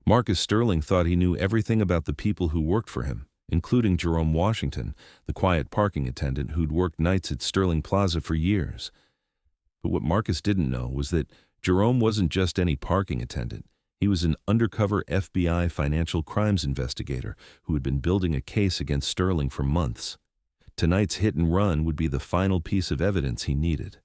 Marcus Sterling thought he knew everything about the people who worked for him, including Jerome Washington, the quiet parking attendant who'd worked nights at Sterling Plaza for years. But what Marcus didn't know was that Jerome wasn't just any parking attendant. He was an undercover FBI financial crimes investigator who had been building a case against Sterling for months. Tonight's hit and run would be the final piece of evidence he needed.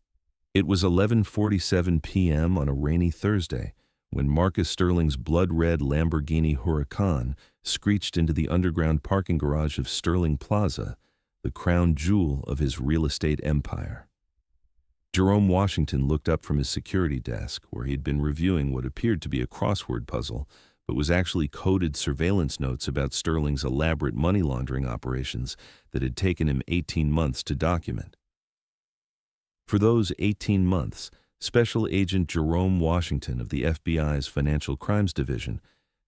It was 11:47 p.m. on a rainy Thursday when Marcus Sterling's blood-red Lamborghini Huracan screeched into the underground parking garage of Sterling Plaza, the crown jewel of his real estate empire. Jerome Washington looked up from his security desk, where he had been reviewing what appeared to be a crossword puzzle, but was actually coded surveillance notes about Sterling's elaborate money laundering operations that had taken him 18 months to document. For those 18 months, Special Agent Jerome Washington of the FBI's Financial Crimes Division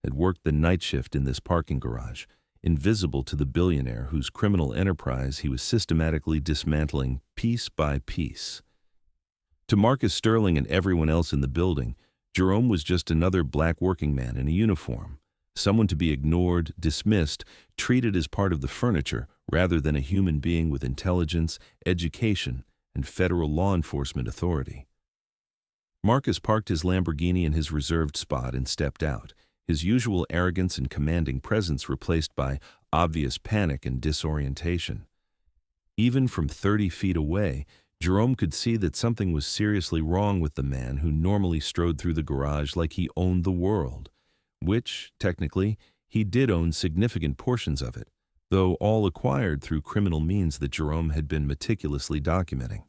had worked the night shift in this parking garage, invisible to the billionaire whose criminal enterprise he was systematically dismantling piece by piece. To Marcus Sterling and everyone else in the building, Jerome was just another black working man in a uniform, someone to be ignored, dismissed, treated as part of the furniture rather than a human being with intelligence, education, and federal law enforcement authority. Marcus parked his Lamborghini in his reserved spot and stepped out, his usual arrogance and commanding presence replaced by obvious panic and disorientation. Even from 30 feet away, Jerome could see that something was seriously wrong with the man who normally strode through the garage like he owned the world, which, technically, he did own significant portions of it, though all acquired through criminal means that Jerome had been meticulously documenting.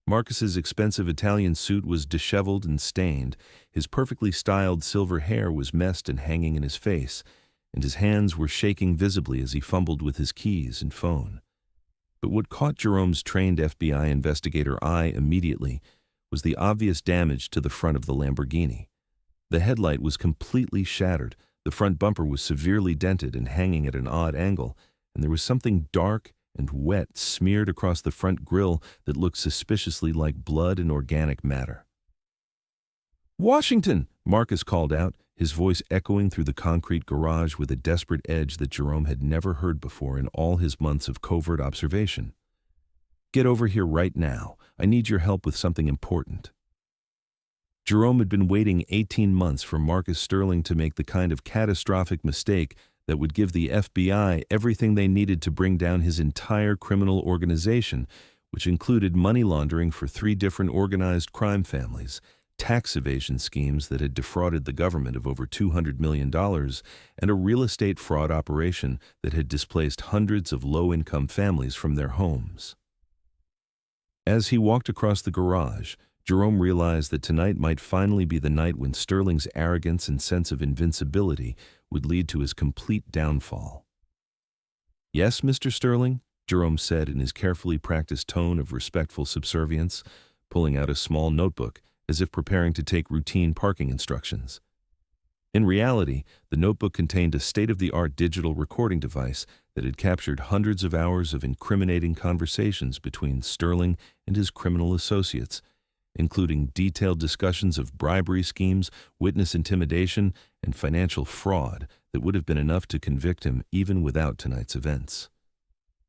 Marcus's expensive Italian suit was disheveled and stained, his perfectly styled silver hair was messed and hanging in his face, and his hands were shaking visibly as he fumbled with his keys and phone. But what caught Jerome's trained FBI investigator eye immediately was the obvious damage to the front of the Lamborghini. The headlight was completely shattered, the front bumper was severely dented and hanging at an odd angle, and there was something dark and wet smeared across the front grille that looked suspiciously like blood and organic matter. "Washington!" Marcus called out, his voice echoing through the concrete garage with a desperate edge that Jerome had never heard before in all his months of covert observation. "Get over here right now. I need your help with something important." Jerome had been waiting 18 months for Marcus Sterling to make the kind of catastrophic mistake that would give the FBI everything they needed to bring down his entire criminal organization, which included money laundering for 3 different organized crime families, tax evasion schemes that had defrauded the government of over $200 million, and a real estate fraud operation that had displaced hundreds of low-income families from their homes. As he walked across the garage, Jerome realized that tonight might finally be the night when Sterling's arrogance and sense of invincibility would lead to his complete downfall. "Yes, Mr. Sterling?" Jerome said in his carefully practiced tone of respectful subservience, pulling out a small notebook as if preparing to take routine parking instructions. In reality, the notebook contained a state-of-the-art digital recording device that had captured hundreds of hours of incriminating conversations between Sterling and his criminal associates, including detailed discussions of bribery schemes, witness intimidation, and financial fraud that would have been enough to convict him even without tonight's events.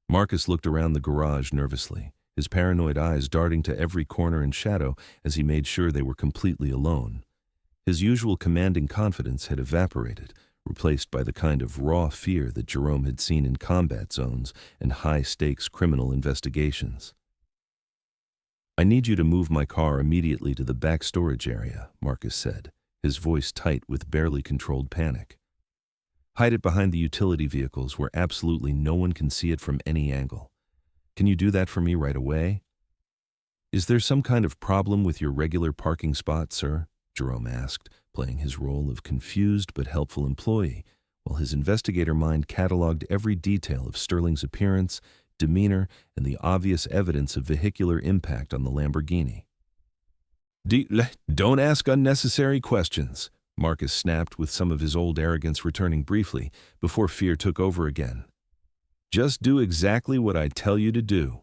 Marcus looked around the garage nervously, his paranoid eyes darting to every corner and shadow as he made sure they were completely alone. His usual commanding confidence had evaporated, replaced by the kind of raw fear that Jerome had seen in combat zones and high-stakes criminal investigations. "I need you to move my car immediately to the back storage area," Marcus said, his voice tight with barely controlled panic. "Hide it behind the utility vehicles where absolutely no one can see it from any angle. Can you do that for me right away?" "Is there some kind of problem with your regular parking spot, sir?" Jerome asked, playing his role of confused but helpful employee, while his investigator mind cataloged every detail of Sterling's appearance, demeanor, and the obvious evidence of vehicular impact on the Lamborghini. "Don't ask unnecessary questions," Marcus snapped with some of his old arrogance returning briefly before fear took over again. "Just do exactly what I tell you to do.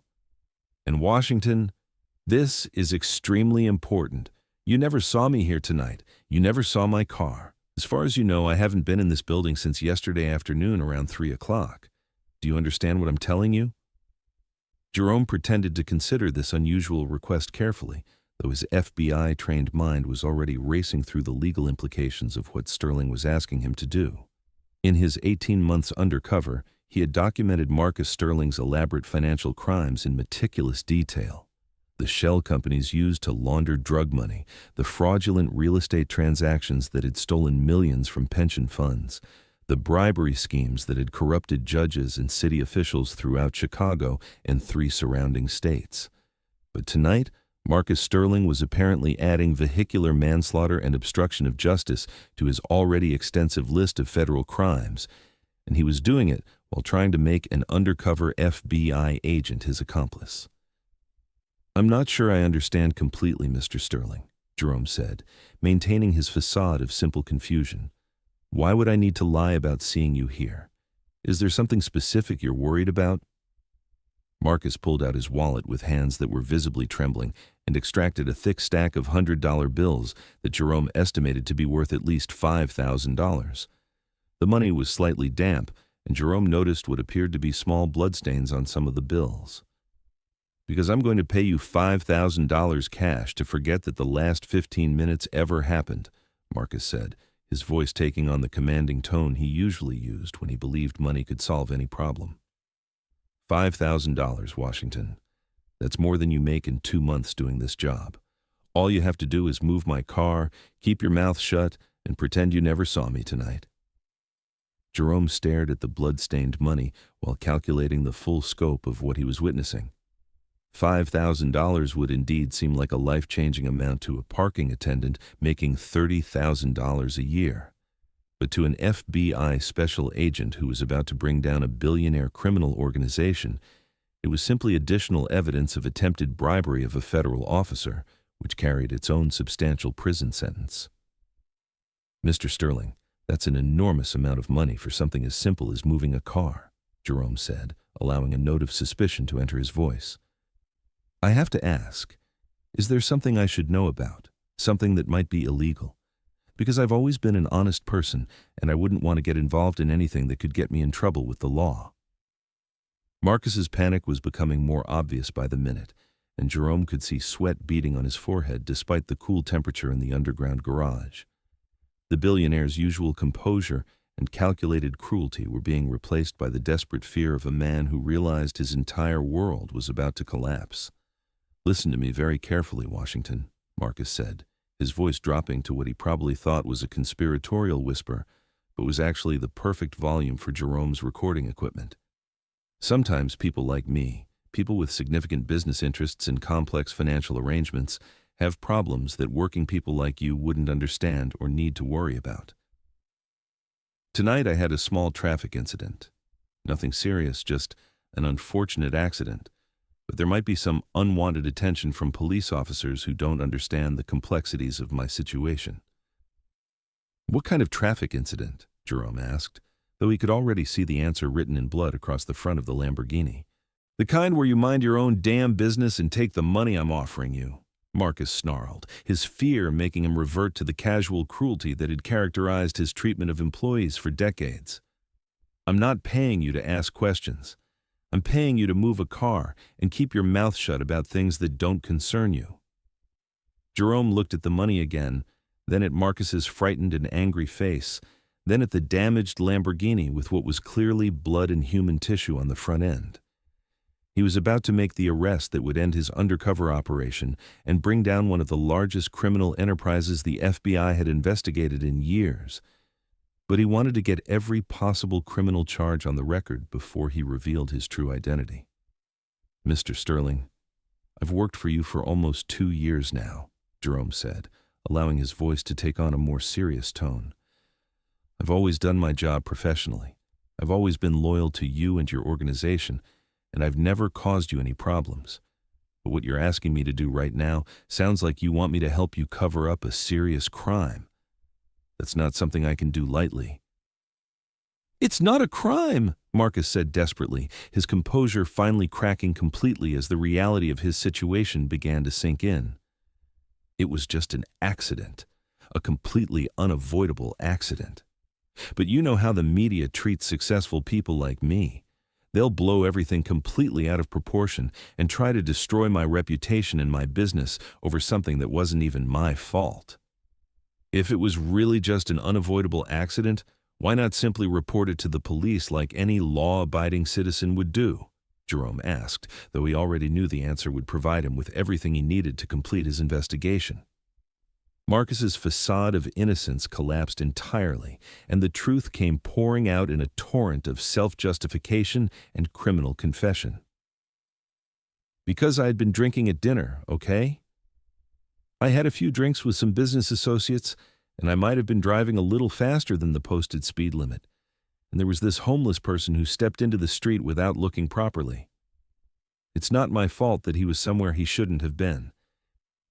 And Washington, this is extremely important. You never saw me here tonight. You never saw my car. As far as you know, I haven't been in this building since yesterday afternoon around 3 o'clock. Do you understand what I'm telling you?" Jerome pretended to consider this unusual request carefully, though his FBI-trained mind was already racing through the legal implications of what Sterling was asking him to do. In his 18 months undercover, he had documented Marcus Sterling's elaborate financial crimes in meticulous detail. The shell companies used to launder drug money, the fraudulent real estate transactions that had stolen millions from pension funds, the bribery schemes that had corrupted judges and city officials throughout Chicago and 3 surrounding states. But tonight, Marcus Sterling was apparently adding vehicular manslaughter and obstruction of justice to his already extensive list of federal crimes, and he was doing it while trying to make an undercover FBI agent his accomplice. "I'm not sure I understand completely, Mr. Sterling," Jerome said, maintaining his facade of simple confusion. "Why would I need to lie about seeing you here? Is there something specific you're worried about?" Marcus pulled out his wallet with hands that were visibly trembling and extracted a thick stack of $100 bills that Jerome estimated to be worth at least $5,000. The money was slightly damp, and Jerome noticed what appeared to be small bloodstains on some of the bills. "Because I'm going to pay you $5,000 cash to forget that the last 15 minutes ever happened," Marcus said, his voice taking on the commanding tone he usually used when he believed money could solve any problem. $5,000, Washington. That's more than you make in 2 months doing this job. All you have to do is move my car, keep your mouth shut, and pretend you never saw me tonight." Jerome stared at the blood-stained money while calculating the full scope of what he was witnessing. $5,000 would indeed seem like a life-changing amount to a parking attendant making $30,000 a year. But to an FBI special agent who was about to bring down a billionaire criminal organization, it was simply additional evidence of attempted bribery of a federal officer, which carried its own substantial prison sentence. "Mr. Sterling, that's an enormous amount of money for something as simple as moving a car," Jerome said, allowing a note of suspicion to enter his voice. "I have to ask, is there something I should know about, something that might be illegal? Because I've always been an honest person, and I wouldn't want to get involved in anything that could get me in trouble with the law." Marcus's panic was becoming more obvious by the minute, and Jerome could see sweat beading on his forehead despite the cool temperature in the underground garage. The billionaire's usual composure and calculated cruelty were being replaced by the desperate fear of a man who realized his entire world was about to collapse. "Listen to me very carefully, Washington," Marcus said, his voice dropping to what he probably thought was a conspiratorial whisper, but was actually the perfect volume for Jerome's recording equipment. "Sometimes people like me, people with significant business interests and complex financial arrangements, have problems that working people like you wouldn't understand or need to worry about. Tonight I had a small traffic incident. Nothing serious, just an unfortunate accident. But there might be some unwanted attention from police officers who don't understand the complexities of my situation." "What kind of traffic incident?" Jerome asked, though he could already see the answer written in blood across the front of the Lamborghini. "The kind where you mind your own damn business and take the money I'm offering you," Marcus snarled, his fear making him revert to the casual cruelty that had characterized his treatment of employees for decades. "I'm not paying you to ask questions. I'm paying you to move a car and keep your mouth shut about things that don't concern you." Jerome looked at the money again, then at Marcus's frightened and angry face, then at the damaged Lamborghini with what was clearly blood and human tissue on the front end. He was about to make the arrest that would end his undercover operation and bring down one of the largest criminal enterprises the FBI had investigated in years. But he wanted to get every possible criminal charge on the record before he revealed his true identity. "Mr. Sterling, I've worked for you for almost 2 years now," Jerome said, allowing his voice to take on a more serious tone. "I've always done my job professionally. I've always been loyal to you and your organization, and I've never caused you any problems. But what you're asking me to do right now sounds like you want me to help you cover up a serious crime. That's not something I can do lightly." "It's not a crime," Marcus said desperately, his composure finally cracking completely as the reality of his situation began to sink in. "It was just an accident. a completely unavoidable accident. But you know how the media treats successful people like me. They'll blow everything completely out of proportion and try to destroy my reputation and my business over something that wasn't even my fault. If it was really just an unavoidable accident, why not simply report it to the police like any law-abiding citizen would do? Jerome asked, though he already knew the answer would provide him with everything he needed to complete his investigation. Marcus's facade of innocence collapsed entirely, and the truth came pouring out in a torrent of self-justification and criminal confession. Because I had been drinking at dinner, okay? I had a few drinks with some business associates, and I might have been driving a little faster than the posted speed limit. And there was this homeless person who stepped into the street without looking properly. It's not my fault that he was somewhere he shouldn't have been.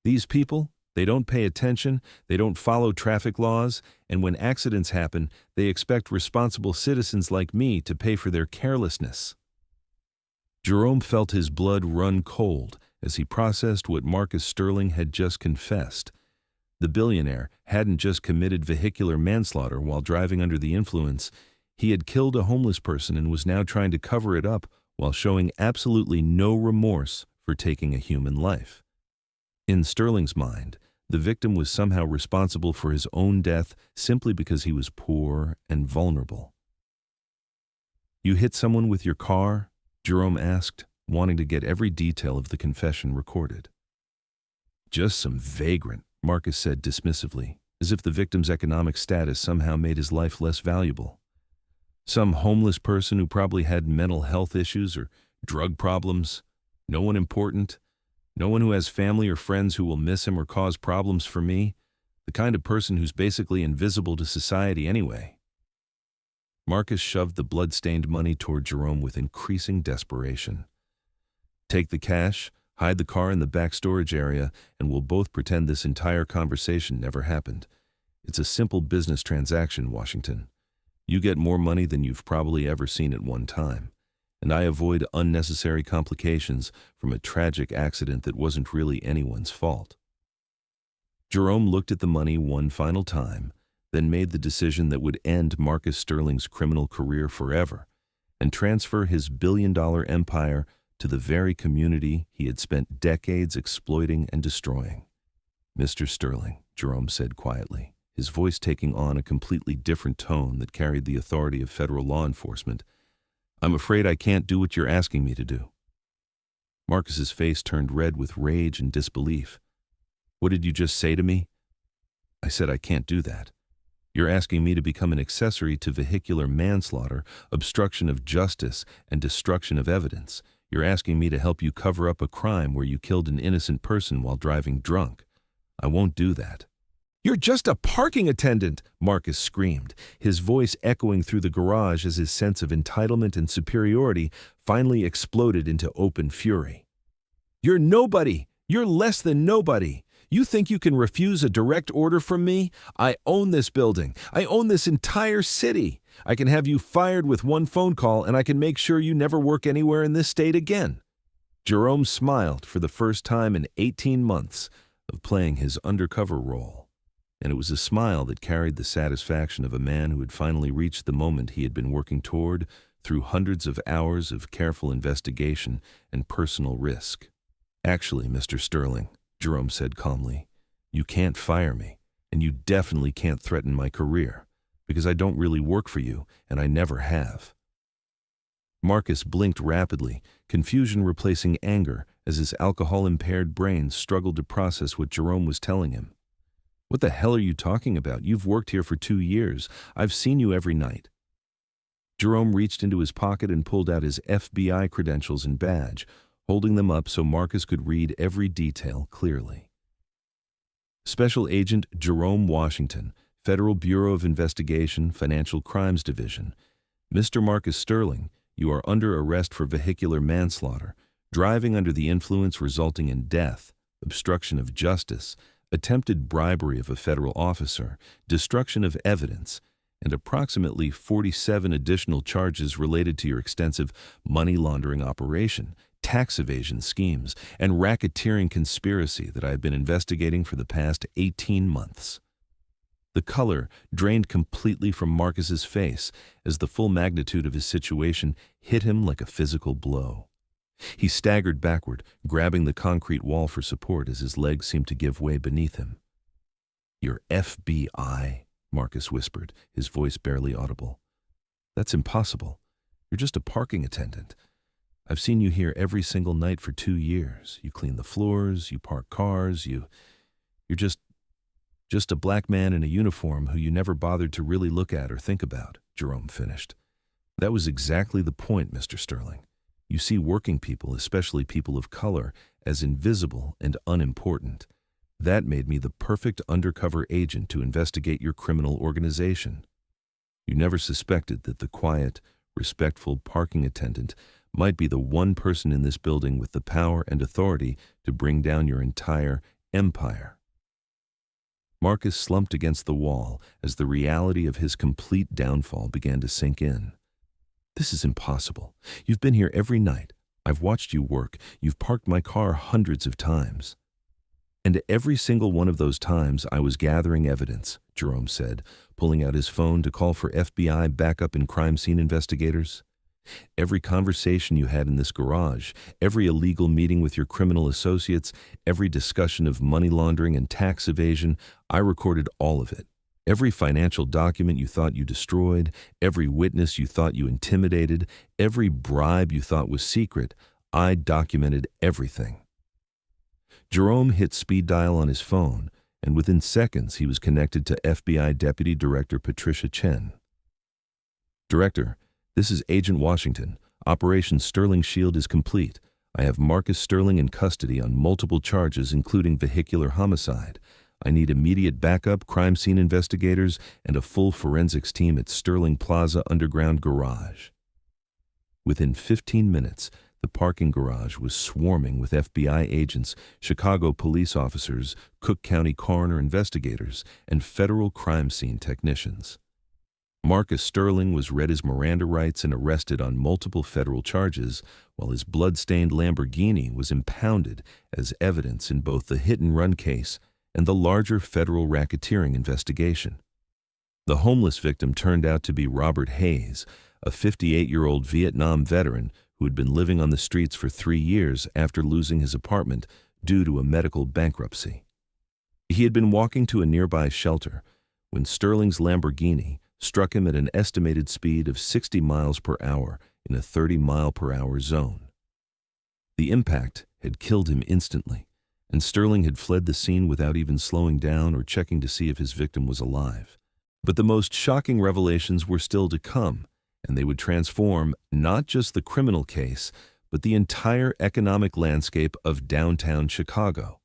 These people, they don't pay attention, they don't follow traffic laws, and when accidents happen, they expect responsible citizens like me to pay for their carelessness. Jerome felt his blood run cold as he processed what Marcus Sterling had just confessed. The billionaire hadn't just committed vehicular manslaughter while driving under the influence. He had killed a homeless person and was now trying to cover it up while showing absolutely no remorse for taking a human life. In Sterling's mind, the victim was somehow responsible for his own death simply because he was poor and vulnerable. "You hit someone with your car?" Jerome asked, wanting to get every detail of the confession recorded. "Just some vagrant," Marcus said dismissively, as if the victim's economic status somehow made his life less valuable. "Some homeless person who probably had mental health issues or drug problems. No one important. No one who has family or friends who will miss him or cause problems for me. The kind of person who's basically invisible to society anyway." Marcus shoved the blood-stained money toward Jerome with increasing desperation. "Take the cash, hide the car in the back storage area, and we'll both pretend this entire conversation never happened. It's a simple business transaction, Washington. You get more money than you've probably ever seen at one time, and I avoid unnecessary complications from a tragic accident that wasn't really anyone's fault." Jerome looked at the money one final time, then made the decision that would end Marcus Sterling's criminal career forever and transfer his billion-dollar empire to the very community he had spent decades exploiting and destroying. "Mr. Sterling," Jerome said quietly, his voice taking on a completely different tone that carried the authority of federal law enforcement, "I'm afraid I can't do what you're asking me to do." Marcus's face turned red with rage and disbelief. "What did you just say to me?" "I said I can't do that. You're asking me to become an accessory to vehicular manslaughter, obstruction of justice, and destruction of evidence. You're asking me to help you cover up a crime where you killed an innocent person while driving drunk. I won't do that." "You're just a parking attendant!" Marcus screamed, his voice echoing through the garage as his sense of entitlement and superiority finally exploded into open fury. "You're nobody! You're less than nobody! You think you can refuse a direct order from me? I own this building. I own this entire city. I can have you fired with one phone call, and I can make sure you never work anywhere in this state again." Jerome smiled for the first time in 18 months of playing his undercover role, and it was a smile that carried the satisfaction of a man who had finally reached the moment he had been working toward through hundreds of hours of careful investigation and personal risk. "Actually, Mr. Sterling," Jerome said calmly, "you can't fire me, and you definitely can't threaten my career, because I don't really work for you, and I never have." Marcus blinked rapidly, confusion replacing anger as his alcohol-impaired brain struggled to process what Jerome was telling him. "What the hell are you talking about? You've worked here for 2 years. I've seen you every night." Jerome reached into his pocket and pulled out his FBI credentials and badge, holding them up so Marcus could read every detail clearly. "Special Agent Jerome Washington, Federal Bureau of Investigation, Financial Crimes Division. Mr. Marcus Sterling, you are under arrest for vehicular manslaughter, driving under the influence resulting in death, obstruction of justice, attempted bribery of a federal officer, destruction of evidence, and approximately 47 additional charges related to your extensive money laundering operation, tax evasion schemes, and racketeering conspiracy that I have been investigating for the past 18 months. The color drained completely from Marcus's face as the full magnitude of his situation hit him like a physical blow. He staggered backward, grabbing the concrete wall for support as his legs seemed to give way beneath him. "You're FBI," Marcus whispered, his voice barely audible. "That's impossible. You're just a parking attendant. I've seen you here every single night for 2 years. You clean the floors, you park cars, you're just a black man in a uniform who you never bothered to really look at or think about," Jerome finished. "That was exactly the point, Mr. Sterling. You see working people, especially people of color, as invisible and unimportant. That made me the perfect undercover agent to investigate your criminal organization. You never suspected that the quiet, respectful parking attendant might be the one person in this building with the power and authority to bring down your entire empire." Marcus slumped against the wall as the reality of his complete downfall began to sink in. "This is impossible. You've been here every night. I've watched you work. You've parked my car hundreds of times." "And every single one of those times I was gathering evidence," Jerome said, pulling out his phone to call for FBI backup and crime scene investigators. "Every conversation you had in this garage, every illegal meeting with your criminal associates, every discussion of money laundering and tax evasion, I recorded all of it. Every financial document you thought you destroyed, every witness you thought you intimidated, every bribe you thought was secret, I documented everything." Jerome hit speed dial on his phone, and within seconds he was connected to FBI Deputy Director Patricia Chen. "Director, this is Agent Washington. Operation Sterling Shield is complete. I have Marcus Sterling in custody on multiple charges, including vehicular homicide. I need immediate backup, crime scene investigators, and a full forensics team at Sterling Plaza Underground Garage." Within 15 minutes, the parking garage was swarming with FBI agents, Chicago police officers, Cook County coroner investigators, and federal crime scene technicians. Marcus Sterling was read his Miranda rights and arrested on multiple federal charges, while his blood-stained Lamborghini was impounded as evidence in both the hit-and-run case and the larger federal racketeering investigation. The homeless victim turned out to be Robert Hayes, a 58-year-old Vietnam veteran who had been living on the streets for 3 years after losing his apartment due to a medical bankruptcy. He had been walking to a nearby shelter when Sterling's Lamborghini struck him at an estimated speed of 60 miles per hour in a 30-mile-per-hour zone. The impact had killed him instantly, and Sterling had fled the scene without even slowing down or checking to see if his victim was alive. But the most shocking revelations were still to come, and they would transform not just the criminal case, but the entire economic landscape of downtown Chicago.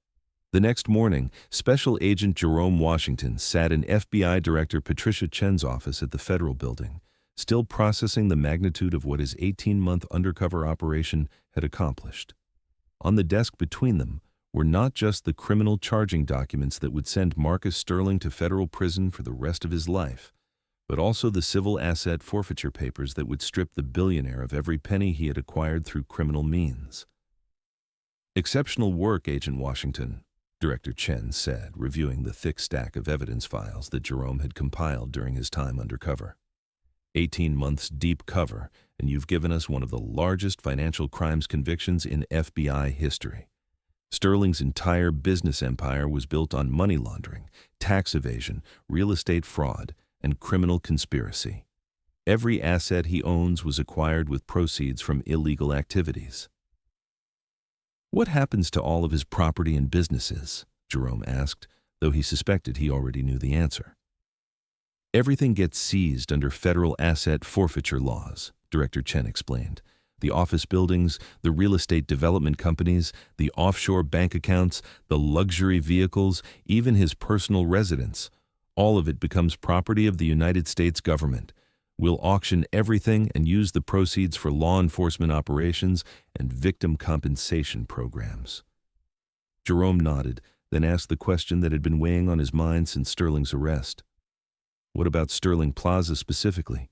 The next morning, Special Agent Jerome Washington sat in FBI Director Patricia Chen's office at the Federal Building, still processing the magnitude of what his 18-month undercover operation had accomplished. On the desk between them were not just the criminal charging documents that would send Marcus Sterling to federal prison for the rest of his life, but also the civil asset forfeiture papers that would strip the billionaire of every penny he had acquired through criminal means. "Exceptional work, Agent Washington," Director Chen said, reviewing the thick stack of evidence files that Jerome had compiled during his time undercover. 18 months deep cover, and you've given us one of the largest financial crimes convictions in FBI history. Sterling's entire business empire was built on money laundering, tax evasion, real estate fraud, and criminal conspiracy. Every asset he owns was acquired with proceeds from illegal activities. "What happens to all of his property and businesses?" Jerome asked, though he suspected he already knew the answer. "Everything gets seized under federal asset forfeiture laws," Director Chen explained. "The office buildings, the real estate development companies, the offshore bank accounts, the luxury vehicles, even his personal residence. All of it becomes property of the United States government. We'll auction everything and use the proceeds for law enforcement operations and victim compensation programs." Jerome nodded, then asked the question that had been weighing on his mind since Sterling's arrest. "What about Sterling Plaza specifically?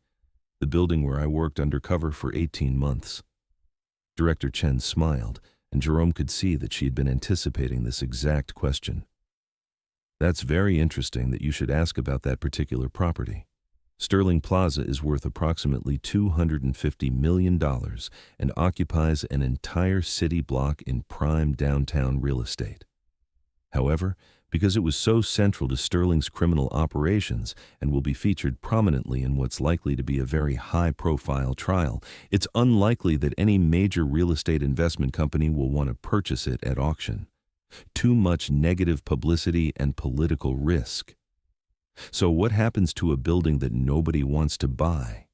The building where I worked undercover for 18 months. Director Chen smiled, and Jerome could see that she had been anticipating this exact question. That's very interesting that you should ask about that particular property. Sterling Plaza is worth approximately $250 million and occupies an entire city block in prime downtown real estate. However, because it was so central to Sterling's criminal operations and will be featured prominently in what's likely to be a very high-profile trial, it's unlikely that any major real estate investment company will want to purchase it at auction. Too much negative publicity and political risk. So what happens to a building that nobody wants to buy?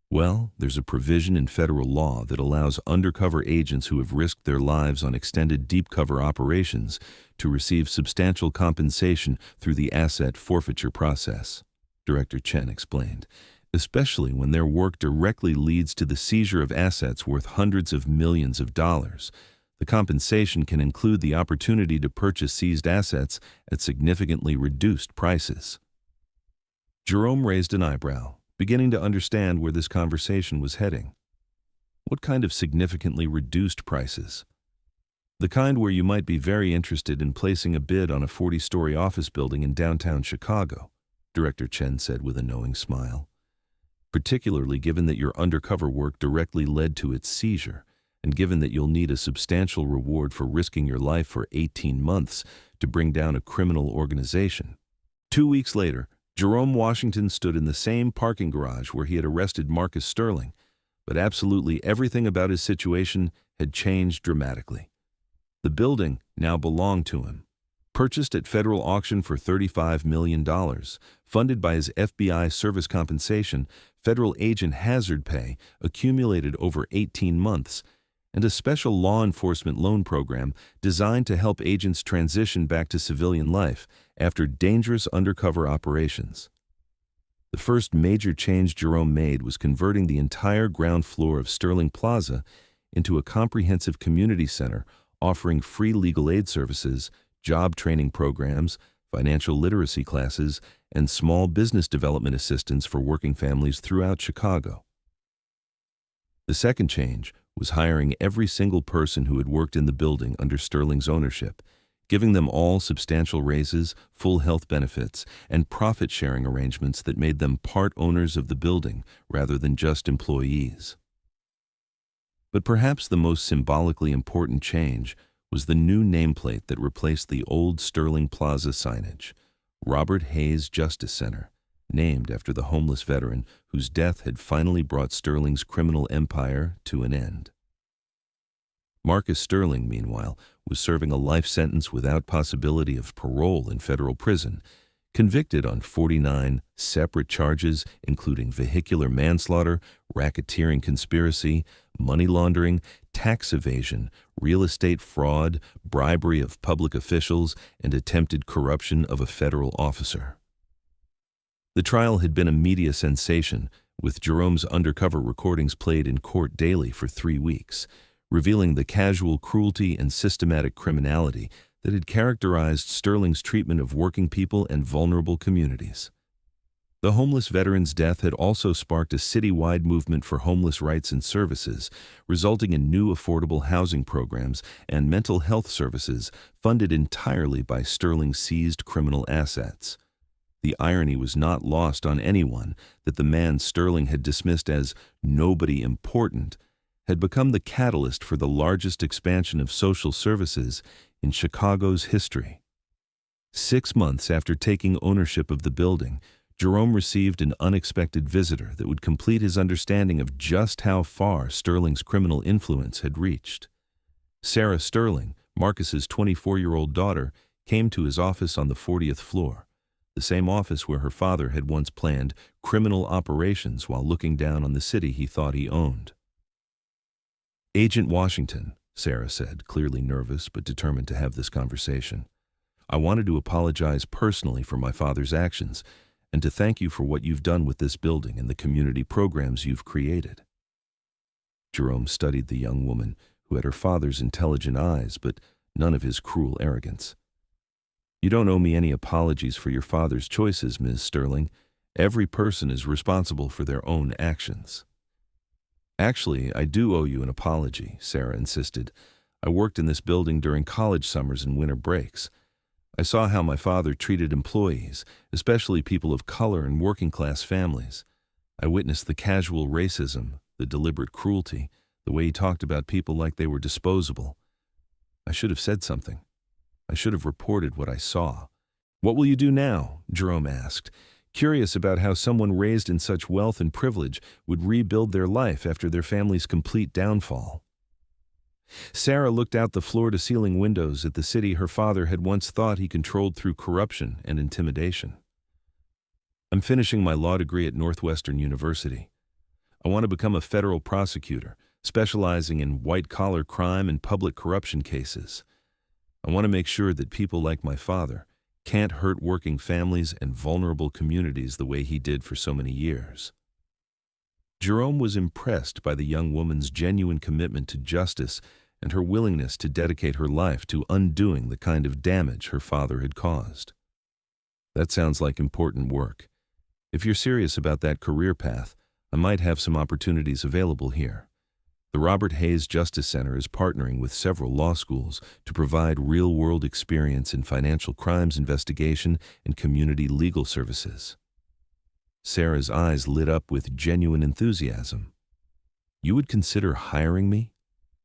Well, there's a provision in federal law that allows undercover agents who have risked their lives on extended deep cover operations to receive substantial compensation through the asset forfeiture process, Director Chen explained, especially when their work directly leads to the seizure of assets worth hundreds of millions of dollars. The compensation can include the opportunity to purchase seized assets at significantly reduced prices. Jerome raised an eyebrow, beginning to understand where this conversation was heading. What kind of significantly reduced prices? The kind where you might be very interested in placing a bid on a 40-story office building in downtown Chicago, Director Chen said with a knowing smile. Particularly given that your undercover work directly led to its seizure, and given that you'll need a substantial reward for risking your life for 18 months to bring down a criminal organization. 2 weeks later, Jerome Washington stood in the same parking garage where he had arrested Marcus Sterling, but absolutely everything about his situation had changed dramatically. The building now belonged to him. Purchased at federal auction for $35 million, funded by his FBI service compensation, federal agent hazard pay accumulated over 18 months, and a special law enforcement loan program designed to help agents transition back to civilian life after dangerous undercover operations. The first major change Jerome made was converting the entire ground floor of Sterling Plaza into a comprehensive community center offering free legal aid services, job training programs, financial literacy classes, and small business development assistance for working families throughout Chicago. The second change was hiring every single person who had worked in the building under Sterling's ownership, giving them all substantial raises, full health benefits, and profit-sharing arrangements that made them part owners of the building rather than just employees. But perhaps the most symbolically important change was the new nameplate that replaced the old Sterling Plaza signage, Robert Hayes Justice Center, named after the homeless veteran whose death had finally brought Sterling's criminal empire to an end. Marcus Sterling, meanwhile, was serving a life sentence without possibility of parole in federal prison, convicted on 49 separate charges including vehicular manslaughter, racketeering conspiracy, money laundering, tax evasion, real estate fraud, bribery of public officials, and attempted corruption of a federal officer. The trial had been a media sensation, with Jerome's undercover recordings played in court daily for 3 weeks, revealing the casual cruelty and systematic criminality that had characterized Sterling's treatment of working people and vulnerable communities. The homeless veteran's death had also sparked a citywide movement for homeless rights and services, resulting in new affordable housing programs and mental health services funded entirely by Sterling's seized criminal assets. The irony was not lost on anyone that the man Sterling had dismissed as nobody important had become the catalyst for the largest expansion of social services in Chicago's history. 6 months after taking ownership of the building, Jerome received an unexpected visitor that would complete his understanding of just how far Sterling's criminal influence had reached. Sarah Sterling, Marcus's 24-year-old daughter, came to his office on the 40th floor, the same office where her father had once planned criminal operations while looking down on the city he thought he owned. "Agent Washington," Sarah said, clearly nervous but determined to have this conversation. "I wanted to apologize personally for my father's actions and to thank you for what you've done with this building and the community programs you've created." Jerome studied the young woman, who had her father's intelligent eyes but none of his cruel arrogance. "You don't owe me any apologies for your father's choices, Ms. Sterling. Every person is responsible for their own actions." "Actually, I do owe you an apology," Sarah insisted. "I worked in this building during college summers and winter breaks. I saw how my father treated employees, especially people of color and working-class families. I witnessed the casual racism, the deliberate cruelty, the way he talked about people like they were disposable. I should have said something. I should have reported what I saw. "What will you do now?" Jerome asked, curious about how someone raised in such wealth and privilege would rebuild their life after their family's complete downfall. Sarah looked out the floor-to-ceiling windows at the city her father had once thought he controlled through corruption and intimidation. "I'm finishing my law degree at Northwestern University. I want to become a federal prosecutor, specializing in white-collar crime and public corruption cases. I want to make sure that people like my father can't hurt working families and vulnerable communities the way he did for so many years." Jerome was impressed by the young woman's genuine commitment to justice and her willingness to dedicate her life to undoing the kind of damage her father had caused. "That sounds like important work. If you're serious about that career path, I might have some opportunities available here. The Robert Hayes Justice Center is partnering with several law schools to provide real-world experience in financial crimes investigation and community legal services." Sarah's eyes lit up with genuine enthusiasm. "You would consider hiring me?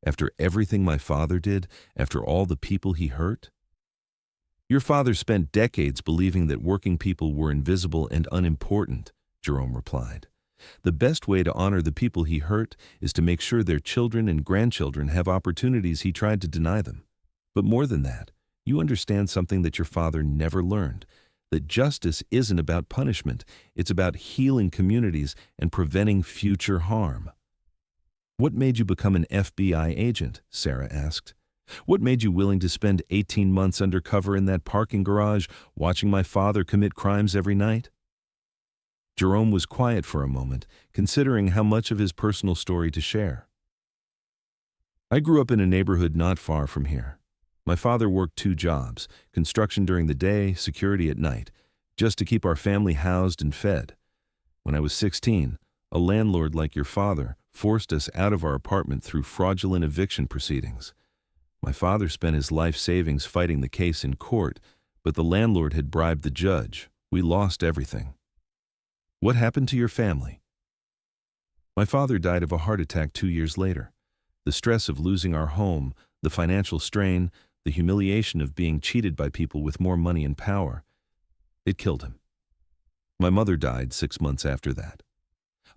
After everything my father did, after all the people he hurt?" "Your father spent decades believing that working people were invisible and unimportant," Jerome replied. "The best way to honor the people he hurt is to make sure their children and grandchildren have opportunities he tried to deny them. But more than that, you understand something that your father never learned, that justice isn't about punishment, it's about healing communities and preventing future harm." "What made you become an FBI agent?" Sarah asked. "What made you willing to spend 18 months undercover in that parking garage watching my father commit crimes every night?" Jerome was quiet for a moment, considering how much of his personal story to share. "I grew up in a neighborhood not far from here. My father worked 2 jobs, construction during the day, security at night, just to keep our family housed and fed. When I was 16, a landlord like your father forced us out of our apartment through fraudulent eviction proceedings. My father spent his life savings fighting the case in court, but the landlord had bribed the judge. We lost everything." "What happened to your family?" "My father died of a heart attack 2 years later. The stress of losing our home, the financial strain, the humiliation of being cheated by people with more money and power, it killed him. My mother died 6 months after that.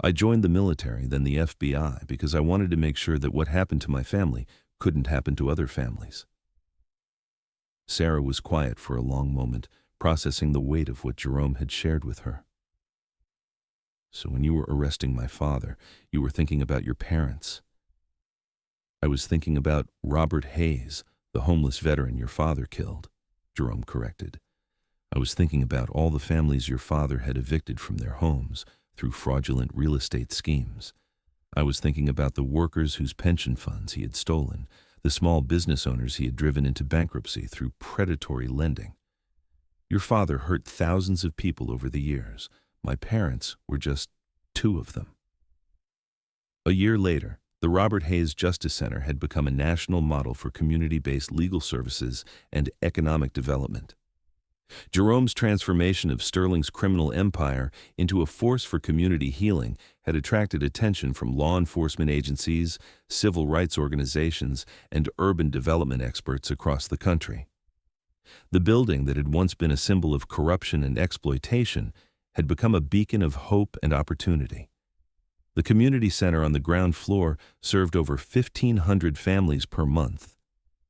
I joined the military, then the FBI, because I wanted to make sure that what happened to my family couldn't happen to other families." Sarah was quiet for a long moment, processing the weight of what Jerome had shared with her. "So when you were arresting my father, you were thinking about your parents." "I was thinking about Robert Hayes, the homeless veteran your father killed," Jerome corrected. "I was thinking about all the families your father had evicted from their homes through fraudulent real estate schemes. I was thinking about the workers whose pension funds he had stolen, the small business owners he had driven into bankruptcy through predatory lending. Your father hurt thousands of people over the years. My parents were just 2 of them." A year later, the Robert Hayes Justice Center had become a national model for community-based legal services and economic development. Jerome's transformation of Sterling's criminal empire into a force for community healing had attracted attention from law enforcement agencies, civil rights organizations, and urban development experts across the country. The building that had once been a symbol of corruption and exploitation had become a beacon of hope and opportunity. The community center on the ground floor served over 1,500 families per month.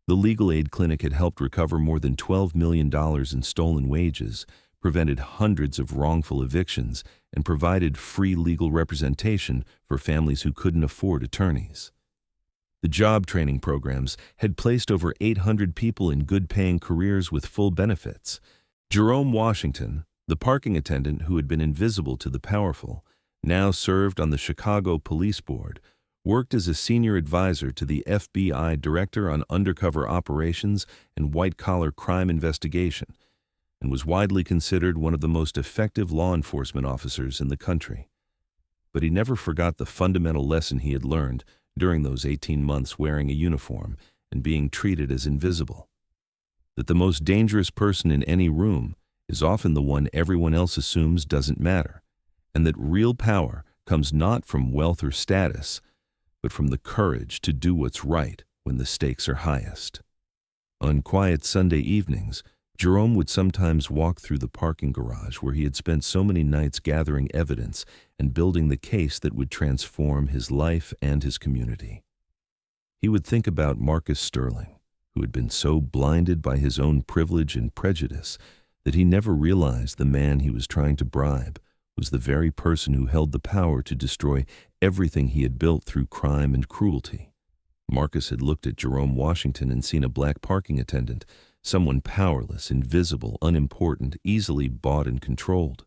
The legal aid clinic had helped recover more than $12 million in stolen wages, prevented hundreds of wrongful evictions, and provided free legal representation for families who couldn't afford attorneys. The job training programs had placed over 800 people in good-paying careers with full benefits. Jerome Washington, the parking attendant who had been invisible to the powerful, now served on the Chicago Police Board, worked as a senior advisor to the FBI Director on Undercover Operations and White-Collar Crime Investigation, and was widely considered one of the most effective law enforcement officers in the country. But he never forgot the fundamental lesson he had learned during those 18 months wearing a uniform and being treated as invisible. that the most dangerous person in any room is often the one everyone else assumes doesn't matter, and that real power comes not from wealth or status, but from the courage to do what's right when the stakes are highest. On quiet Sunday evenings, Jerome would sometimes walk through the parking garage where he had spent so many nights gathering evidence and building the case that would transform his life and his community. He would think about Marcus Sterling, who had been so blinded by his own privilege and prejudice that he never realized the man he was trying to bribe was the very person who held the power to destroy everything he had built through crime and cruelty. Marcus had looked at Jerome Washington and seen a black parking attendant, someone powerless, invisible, unimportant, easily bought and controlled.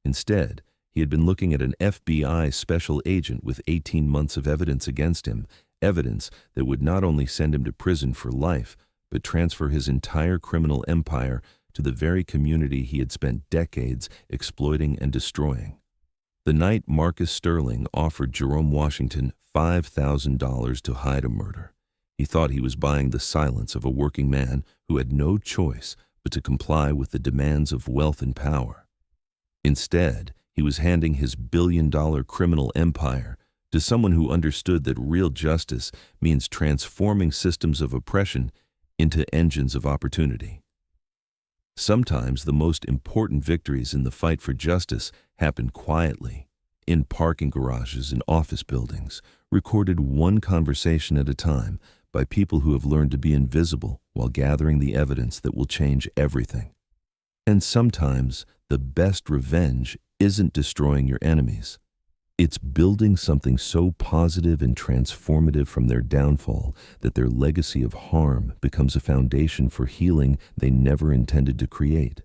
Instead, he had been looking at an FBI special agent with 18 months of evidence against him, evidence that would not only send him to prison for life, but transfer his entire criminal empire to the very community he had spent decades exploiting and destroying. The night Marcus Sterling offered Jerome Washington $5,000 to hide a murder, he thought he was buying the silence of a working man who had no choice but to comply with the demands of wealth and power. Instead, he was handing his billion-dollar criminal empire to someone who understood that real justice means transforming systems of oppression into engines of opportunity. Sometimes the most important victories in the fight for justice happen quietly, in parking garages and office buildings, recorded one conversation at a time by people who have learned to be invisible while gathering the evidence that will change everything. And sometimes the best revenge isn't destroying your enemies. It's building something so positive and transformative from their downfall that their legacy of harm becomes a foundation for healing they never intended to create.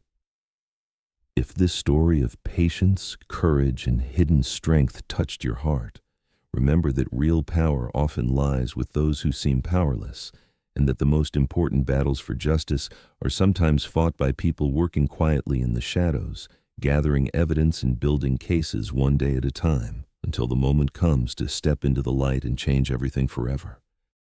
If this story of patience, courage, and hidden strength touched your heart, remember that real power often lies with those who seem powerless, and that the most important battles for justice are sometimes fought by people working quietly in the shadows, gathering evidence and building cases one day at a time, until the moment comes to step into the light and change everything forever.